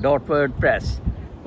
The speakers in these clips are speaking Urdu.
.wordpress,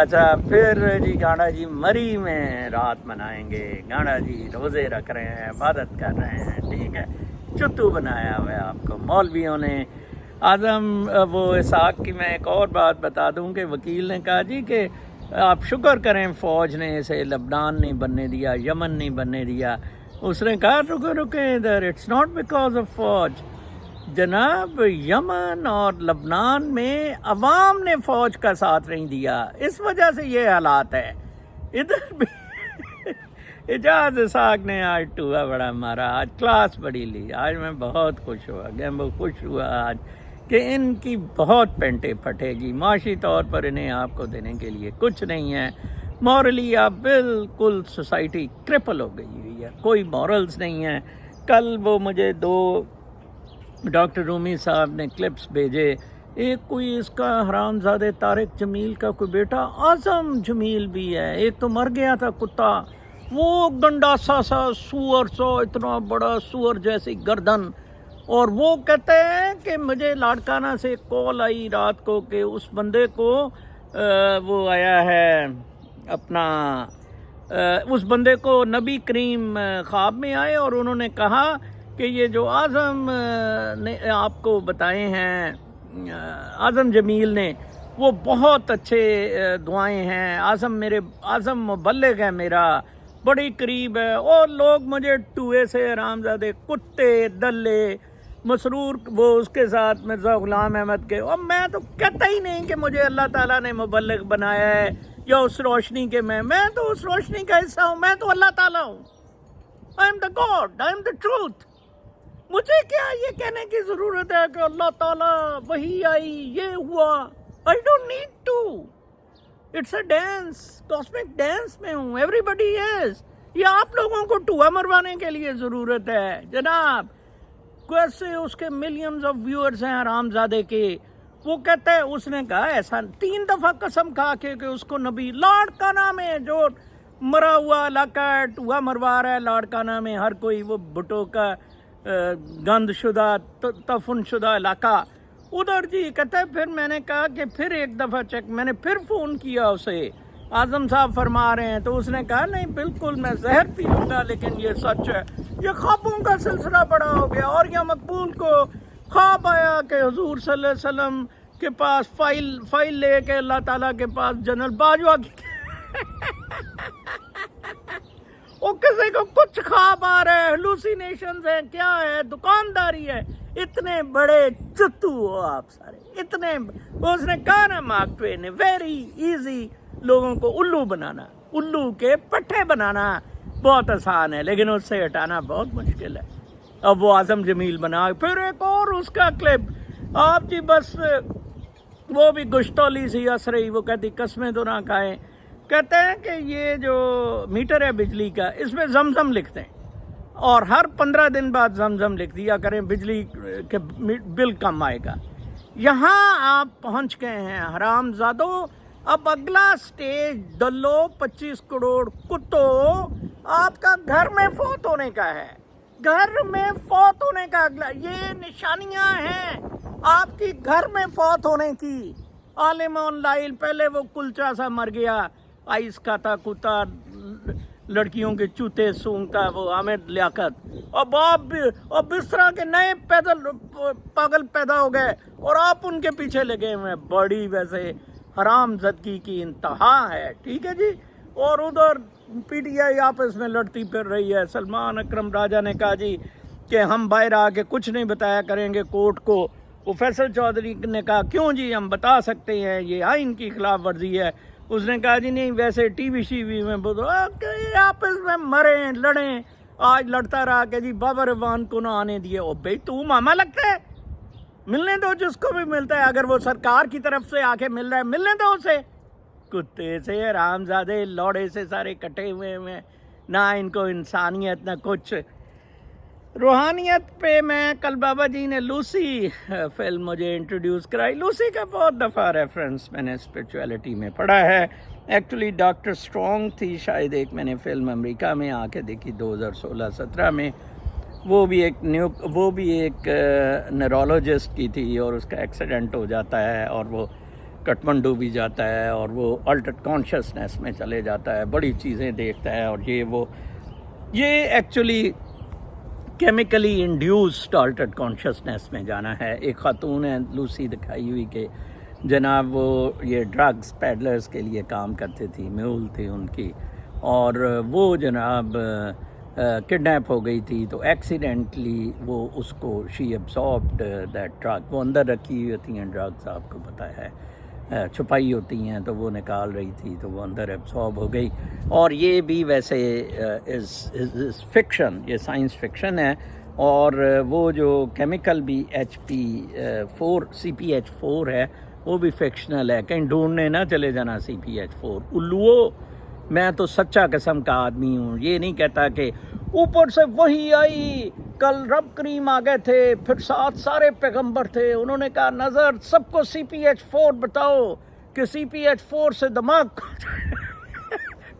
اچھا پھر جی گانڈا جی مری میں رات منائیں گے، گانڈا جی روزے رکھ رہے ہیں، عبادت کر رہے ہیں، ٹھیک ہے، چتو بنایا ہوا ہے آپ کو مولویوں نے۔ اعظم وہ اسحاق کی میں ایک اور بات بتا دوں کہ وکیل نے کہا جی کہ آپ شکر کریں فوج نے اسے لبنان نہیں بننے دیا، یمن نہیں بننے دیا۔ اس نے کہا رکے ادھر، اٹس ناٹ بیکاز آف فوج جناب، یمن اور لبنان میں عوام نے فوج کا ساتھ نہیں دیا، اس وجہ سے یہ حالات ہے ادھر بھی۔ اجاز اسحاق نے آج ٹوہا بڑا مارا، آج کلاس بڑی لی، آج میں بہت خوش ہوا، گیمبو خوش ہوا آج کہ ان کی بہت پینٹیں پھٹے گی، معاشی طور پر انہیں آپ کو دینے کے لیے کچھ نہیں ہے، مورلی آپ بالکل سوسائٹی کرپل ہو گئی ہوئی ہے، کوئی مورلز نہیں ہے۔ کل وہ مجھے دو ڈاکٹر رومی صاحب نے کلپس بھیجے، ایک کوئی اس کا حرام زادہ طارق جمیل کا کوئی بیٹا اعظم جمیل بھی ہے، ایک تو مر گیا تھا کتا، وہ گنڈاسا سا سور سا اتنا بڑا سور جیسی گردن، اور وہ کہتے ہیں کہ مجھے لاڑکانہ سے کال آئی رات کو کہ اس بندے کو وہ آیا ہے اپنا اس بندے کو نبی کریم خواب میں آئے اور انہوں نے کہا کہ یہ جو اعظم نے آپ کو بتائے ہیں اعظم جمیل نے، وہ بہت اچھے دعائیں ہیں، اعظم مبلغ ہے میرا، بڑی قریب ہے، اور لوگ مجھے ٹوئے سے حرامزادے کتے دلے مسرور وہ اس کے ساتھ مرزا غلام احمد کے، اور میں تو کہتا ہی نہیں کہ مجھے اللہ تعالیٰ نے مبلغ بنایا ہے یا اس روشنی کے میں تو اس روشنی کا حصہ ہوں، میں تو اللہ تعالیٰ ہوں، I am the God, I am the truth۔ مجھے کیا یہ کہنے کی ضرورت ہے کہ اللہ تعالیٰ وہی آئی یہ ہوا، I don't need to، it's a dance، cosmic dance میں ہوں، everybody is۔ یہ آپ لوگوں کو ٹوہا مروانے کے لیے ضرورت ہے جناب، کیسے اس کے ملینز آف ویورز ہیں حرام زادے کے۔ وہ کہتا ہے اس نے کہا ایسا 3 دفعہ قسم کھا کے کہ اس کو نبی لاڑکانہ میں جو مرا ہوا علاقہ ہے ٹوہا مروا رہا ہے، لاڑکانہ میں ہر کوئی وہ بھٹو کا گند شدہ تفن شدہ علاقہ ادھر جی کہتا ہے۔ پھر میں نے کہا کہ پھر ایک دفعہ چیک، میں نے پھر فون کیا اسے، اعظم صاحب فرما رہے ہیں، تو اس نے کہا نہیں بالکل میں زہر پیوں گا لیکن یہ سچ ہے۔ یہ خوابوں کا سلسلہ بڑا ہو گیا، اور یہ مقبول کو خواب آیا کہ حضور صلی اللہ علیہ وسلم کے پاس فائل لے کے اللہ تعالیٰ کے پاس جنرل باجوہ کی وہ کسی کو کچھ خواب آ رہا ہے، ہلوسینیشنز ہیں، کیا ہے، دکانداری ہے، اتنے بڑے چتو ہو آپ سارے، اتنے اس نے کہا نا مارک ٹوین نے، ویری ایزی لوگوں کو الو بنانا، الو کے پٹھے بنانا بہت آسان ہے لیکن اس سے ہٹانا بہت مشکل ہے۔ اب وہ اعظم جمیل بنا، پھر ایک اور اس کا کلپ آپ جی بس وہ بھی گشتولی سی ہنس رہی، وہ کہتی قسمیں تو نہ کھائیں، کہتے ہیں کہ یہ جو میٹر ہے بجلی کا اس میں زمزم لکھتے ہیں اور ہر 15 دن بعد زمزم لکھ دیا کریں، بجلی کے بل کم آئے گا۔ یہاں آپ پہنچ گئے ہیں حرام زادوں، اب اگلا سٹیج دلو 25 کروڑ کتو آپ کا گھر میں فوت ہونے کا ہے، گھر میں فوت ہونے کا اگلا، یہ نشانیاں ہیں آپ کی گھر میں فوت ہونے کی۔ عالم آن لائل پہلے وہ کلچا سا مر گیا، آئس کھاتا کتا لڑکیوں کے چوتے سونگتا وہ حامد لیاقت، اب آپ اس طرح کے نئے پاگل پیدا ہو گئے اور آپ ان کے پیچھے لگے ہوئے ہیں، بڑی ویسے حرام زدگی کی انتہا ہے، ٹھیک ہے جی۔ اور ادھر پی ٹی آئی آپس میں لڑتی پھر رہی ہے۔ سلمان اکرم راجہ نے کہا جی کہ ہم باہر آ کے کچھ نہیں بتایا کریں گے کورٹ کو، وہ فیصل چودھری نے کہا کیوں جی ہم بتا سکتے ہیں، یہ آئین کی خلاف ورزی ہے۔ اس نے کہا جی نہیں ویسے ٹی وی شی وی میں بولو آپس میں مریں لڑیں، آج لڑتا رہا کہ جی بابر افغان کو نہ آنے دیے، او بھائی تو ماما لگتا ہے، ملنے دو جس کو بھی ملتا ہے، اگر وہ سرکار کی طرف سے آ کے مل رہا ہے ملنے دو اسے، کتے سے حرامزادے لوڑے سے سارے کٹے ہوئے ہیں، نہ ان کو انسانیت نہ کچھ۔ روحانیت پہ میں کل بابا جی نے لوسی فلم مجھے انٹروڈیوس کرائی، لوسی کا بہت دفعہ ریفرنس میں نے اسپرچویلٹی میں پڑھا ہے، ایکچولی ڈاکٹر اسٹرانگ تھی شاید ایک میں نے فلم امریکہ میں آ کے دیکھی 2016-17 میں، وہ بھی ایک نیورولوجسٹ کی تھی اور اس کا ایکسیڈنٹ ہو جاتا ہے اور وہ کٹمنڈو بھی جاتا ہے اور وہ الٹرڈ کانشیسنیس میں چلے جاتا ہے, بڑی چیزیں دیکھتا ہے, اور یہ ایکچولی کیمیکلی انڈیوسڈ الٹرڈ کانشیسنیس میں جانا ہے. ایک خاتون ہے لوسی دکھائی ہوئی کہ جناب وہ یہ ڈرگز پیڈلرز کے لیے کام کرتے تھی, میول تھی ان کی, اور وہ جناب کڈنیپ ہو گئی تھی, تو ایکسیڈنٹلی وہ اس کو شی ایبزاربڈ دیٹ ڈرگ, وہ اندر رکھی ہوئی ہوتی ہیں ڈرگز, آپ کو پتہ ہے چھپائی ہوتی ہیں, تو وہ نکال رہی تھی تو وہ اندر ایبزارب ہو گئی. اور یہ بھی ویسے از فکشن, یہ سائنس فکشن ہے, اور وہ جو کیمیکل بھی CPH4 ہے وہ بھی فکشنل ہے. کہیں ڈھونڈنے نہ چلے جانا CPH4 الوؤ. میں تو سچا قسم کا آدمی ہوں, یہ نہیں کہتا کہ اوپر سے وہی آئی, کل رب کریم آ گئے تھے, پھر ساتھ سارے پیغمبر تھے, انہوں نے کہا نظر سب کو CPH4 بتاؤ کہ CPH4 سے دماغ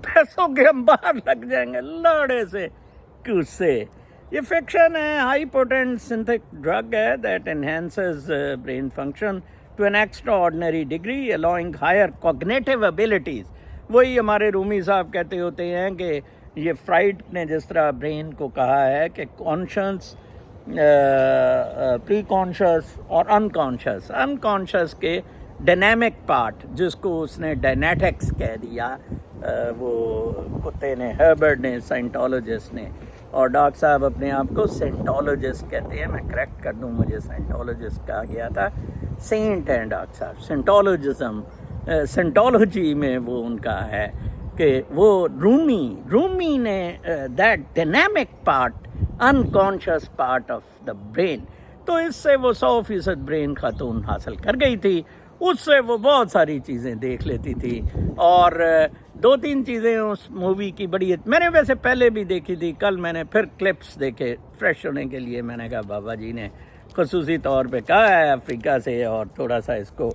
پیسوں کے انبار لگ جائیں گے لاڑے سے کس سے. یہ فکشن ہے. ہائی پوٹینٹ سنتھک ڈرگ ہے that enhances brain function to an extraordinary degree allowing higher cognitive abilities. وہی ہمارے رومی صاحب کہتے ہوتے ہیں کہ یہ فرائڈ نے جس طرح برین کو کہا ہے کہ کانشنس, پری کانشس اور انکانشس کے ڈائنامک پارٹ, جس کو اس نے ڈائنیٹکس کہہ دیا, وہ کتے نے, ہربرٹ نے, سائنٹولوجسٹ نے, اور ڈاکٹر صاحب اپنے آپ کو سینٹولوجسٹ کہتے ہیں. میں کریکٹ کر دوں, مجھے سائنٹولوجسٹ کہا گیا تھا, سینٹ ہیں ڈاکٹر صاحب. سینٹولوجی میں وہ ان کا ہے کہ وہ رومی نے that dynamic part, unconscious part of the brain, تو اس سے وہ 100% برین خاتون حاصل کر گئی تھی. اس سے وہ بہت ساری چیزیں دیکھ لیتی تھی, اور 2-3 چیزیں اس مووی کی بڑی, میں نے ویسے پہلے بھی دیکھی تھی, کل میں نے پھر کلپس دیکھے فریش ہونے کے لیے. میں نے کہا بابا جی نے خصوصی طور پہ کہا ہے افریقہ سے, اور تھوڑا سا اس کو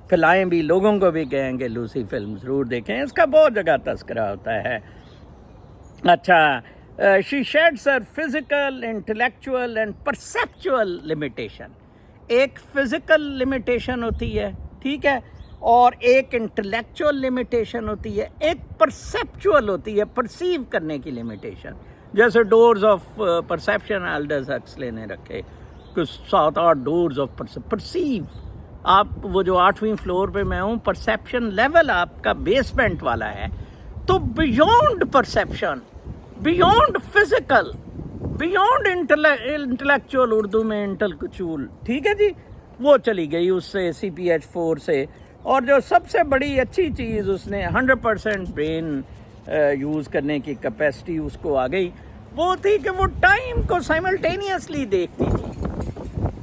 پھیلائیں بھی, لوگوں کو بھی کہیں کہ لوسی فلم ضرور دیکھیں, اس کا بہت جگہ تذکرہ ہوتا ہے. اچھا, she sheds her physical, intellectual and perceptual limitation. ایک فزیکل لمیٹیشن ہوتی ہے, ٹھیک ہے, اور ایک انٹلیکچوئل لمیٹیشن ہوتی ہے, ایک پرسیپچوئل ہوتی ہے, پرسیو کرنے کی لمیٹیشن. جیسے ڈورز آف پرسیپشن آلڈرز ہکسلے نے رکھے کہ 7-8 ڈورز آف پرسیو. آپ وہ جو 8ویں فلور پہ میں ہوں, پرسیپشن لیول آپ کا بیسمنٹ والا ہے, تو beyond perception, beyond physical, beyond intellectual, Urdu میں انٹلکچول, ٹھیک ہے جی, وہ چلی گئی اس سے CPH4 سے. اور جو سب سے بڑی اچھی چیز اس نے 100% برین یوز کرنے کی کیپیسٹی اس کو آ گئی, وہ تھی کہ وہ ٹائم کو سائملٹینیسلی دیکھتی تھی.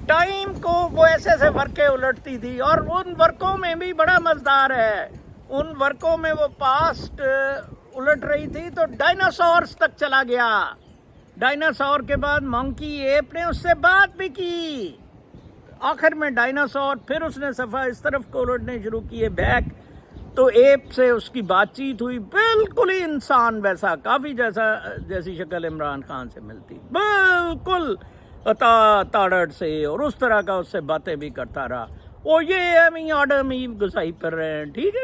ٹائم کو وہ ایسے ایسے ورقے الٹتی تھی, اور ان ورقوں میں بھی بڑا مزدار ہے, ان ورقوں میں وہ پاسٹ الٹ رہی تھی تو ڈائناسورس تک چلا گیا. ڈائناسور کے بعد منکی ایپ نے اس سے بات بھی کی, آخر میں ڈائناسور, پھر اس نے صفحہ اس طرف کو الٹنے شروع کیے بیک, تو ایپ سے اس کی بات چیت ہوئی, بالکل ہی انسان ویسا, کافی جیسی شکل عمران خان سے ملتی, بالکل تاڑڑ سے, اور اس طرح کا اس سے باتیں بھی کرتا رہا. وہ یہ ہے آدم ایو گسائی پر رہے ہیں, ٹھیک ہے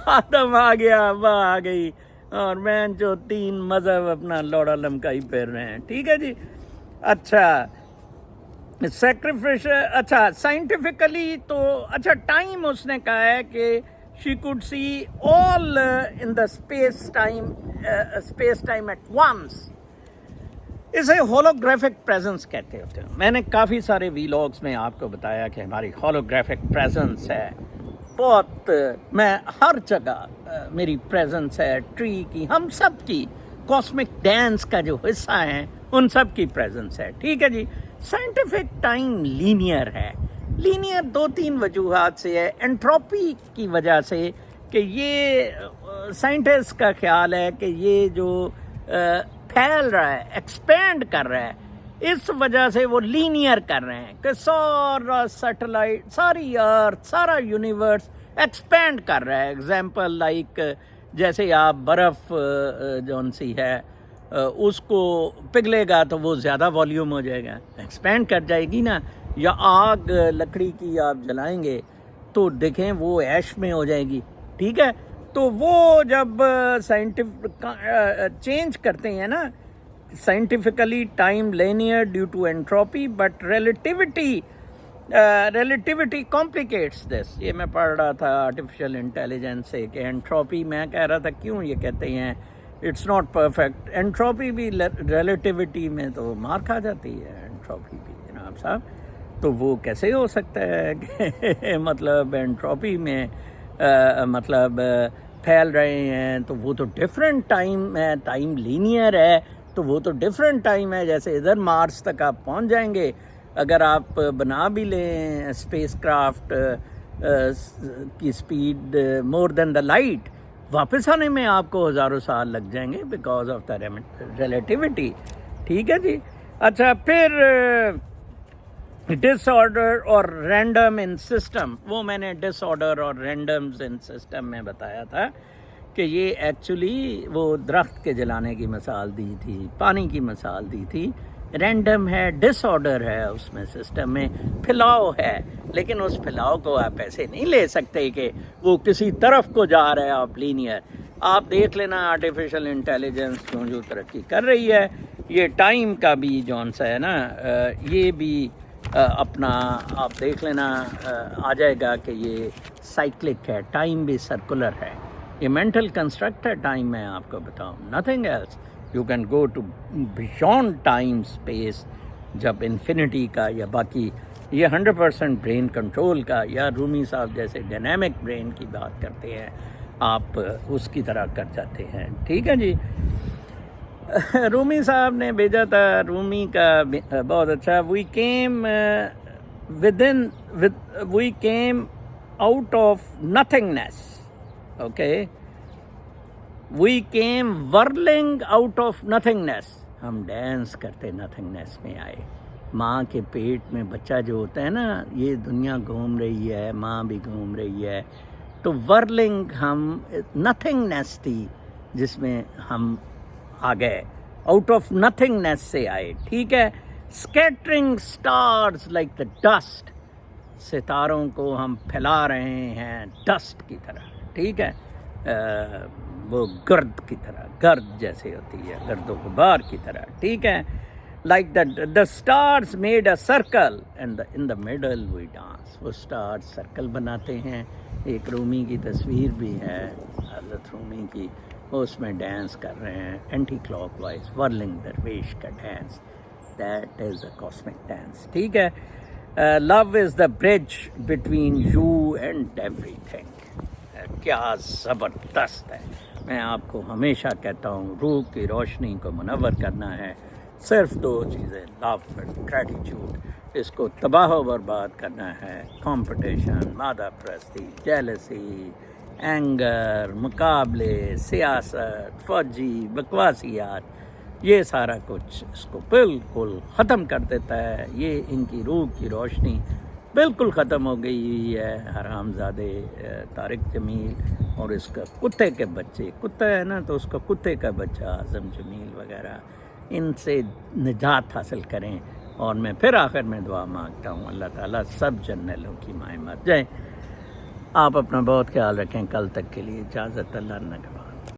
آدم آ گیا, وہ آ گئی, اور میں جو 3 مذہب اپنا لوڑا لمکائی پھیر رہے ہیں, ٹھیک ہے جی. اچھا, سیکریفیشل, اچھا سائنٹیفکلی تو, اچھا ٹائم اس نے کہا ہے کہ she could see all in the space time at once. اسے ہولوگرافک پریزنس کہتے ہوتے ہیں. میں نے کافی سارے ویلاگس میں آپ کو بتایا کہ ہماری ہولوگرافک پریزنس ہے بہت, میں ہر جگہ میری پریزنس ہے, ٹری کی, ہم سب کی, کاسمک ڈانس کا جو حصہ ہیں ان سب کی پریزنس ہے, ٹھیک ہے جی. سائنٹیفک ٹائم لینئر ہے. لینئر 2-3 وجوہات سے ہے. انٹروپی کی وجہ سے, کہ یہ سائنٹسٹ کا خیال ہے کہ یہ جو پھیل رہا ہے, ایکسپینڈ کر رہا ہے, اس وجہ سے وہ لینئر کر رہے ہیں کہ سارا سیٹلائٹ, ساری ارتھ, سارا یونیورس ایکسپینڈ کر رہا ہے. ایگزامپل لائک جیسے آپ برف جون سی ہے اس کو پگھلے گا تو وہ زیادہ والیوم ہو جائے گا, ایکسپینڈ کر جائے گی نا. یا آگ لکڑی کی آپ جلائیں گے تو دیکھیں وہ ایش میں ہو جائے گی، ٹھیک ہے. تو وہ جب سائنٹیفک چینج کرتے ہیں نا scientifically time linear due to entropy, but relativity complicates this. یہ میں پڑھ رہا تھا آرٹیفیشیل انٹیلیجنس سے کہ انٹروپی، میں کہہ رہا تھا کیوں یہ کہتے ہیں اٹس ناٹ پرفیکٹ. انٹروپی بھی ریلیٹیوٹی میں تو مار کھا جاتی ہے انٹروپی بھی جناب صاحب. تو وہ کیسے ہو سکتا ہے کہ مطلب انٹروپی میں مطلب پھیل رہے ہیں، تو وہ تو ڈفرینٹ ٹائم ہے، ٹائم لینئر ہے تو وہ تو ڈفرینٹ ٹائم ہے. جیسے ادھر مارس تک آپ پہنچ جائیں گے، اگر آپ بنا بھی لیں اسپیس کرافٹ کی speed more than the light, واپس آنے میں آپ کو ہزاروں سال لگ جائیں گے بیکاز آف دا ریلیٹیوٹی. ٹھیک ہے جی. اچھا پھر ڈس آرڈر اور رینڈم ان سسٹم، وہ میں نے ڈس آرڈر اور رینڈمز ان سسٹم میں بتایا تھا کہ یہ ایکچولی وہ درخت کے جلانے کی مثال دی تھی، پانی کی مثال دی تھی. رینڈم ہے، ڈس آرڈر ہے اس میں، سسٹم میں پھیلاؤ ہے، لیکن اس پھیلاؤ کو آپ ایسے نہیں لے سکتے کہ وہ کسی طرف کو جا رہا ہے آپ لینئر. آپ دیکھ لینا آرٹیفیشیل انٹیلیجنس جو ترقی کر رہی ہے، یہ ٹائم کا بھی جون سا ہے نا، یہ بھی اپنا آپ دیکھ لینا آ جائے گا کہ یہ سائیکلک ہے، ٹائم بھی سرکولر ہے. یہ مینٹل کنسٹرکٹ ہے ٹائم، میں آپ کو بتاؤں nothing else. You can go to beyond time space, جب انفینٹی کا یا باقی یہ 100% برین کنٹرول کا، یا رومی صاحب جیسے ڈائنامک برین کی بات کرتے ہیں آپ اس کی طرح کر جاتے ہیں. ٹھیک ہے جی. رومی صاحب نے بھیجا تھا، رومی کا بہت اچھا. We came out of nothingness. Okay, we came whirling out of nothingness. ہم ڈانس کرتے نتھنگنیس میں آئے. ماں کے پیٹ میں بچہ جو ہوتا ہے نا، یہ دنیا گھوم رہی ہے، ماں بھی گھوم رہی ہے، تو ورلنگ ہم نتھنگنیس تھی جس میں ہم آ گئے، آؤٹ آف نتھنگنیس سے آئے. ٹھیک ہے. Scattering stars like the dust, ستاروں کو ہم پھیلا رہے ہیں ڈسٹ کی طرح. ٹھیک ہے، وہ گرد کی طرح، گرد جیسے ہوتی ہے، گرد و غبار کی طرح. ٹھیک ہے. Like the stars made a circle and in the middle we dance. وہ اسٹارز سرکل بناتے ہیں. ایک رومی کی تصویر بھی ہے، حضرت رومی کی، وہ اس میں ڈانس کر رہے ہیں اینٹی کلاک وائز، ورلنگ درویش کا dance. That is a cosmic dance. ٹھیک ہے. Love is the bridge between you and everything. کیا زبردست ہے. میں آپ کو ہمیشہ کہتا ہوں روح کی روشنی کو منور کرنا ہے، صرف 2 چیزیں، لو اینڈ گریٹیٹیوڈ. اس کو تباہ و برباد کرنا ہے کمپٹیشن، مادہ پرستی، جیلسی، اینگر، مقابلے، سیاست، فوجی بکواسیات، یہ سارا کچھ اس کو بالکل ختم کر دیتا ہے. یہ ان کی روح کی روشنی بالکل ختم ہو گئی ہوئی ہے. حرام زادے طارق جمیل اور اس کا کتے کے بچے، کتا ہے نا تو اس کا کتے کا بچہ اعظم جمیل وغیرہ، ان سے نجات حاصل کریں. اور میں پھر آخر میں دعا مانگتا ہوں اللہ تعالیٰ سب جرنیلوں کی مائیں مر جائیں. آپ اپنا بہت خیال رکھیں. کل تک کے لیے اجازت. اللہ نگہبان.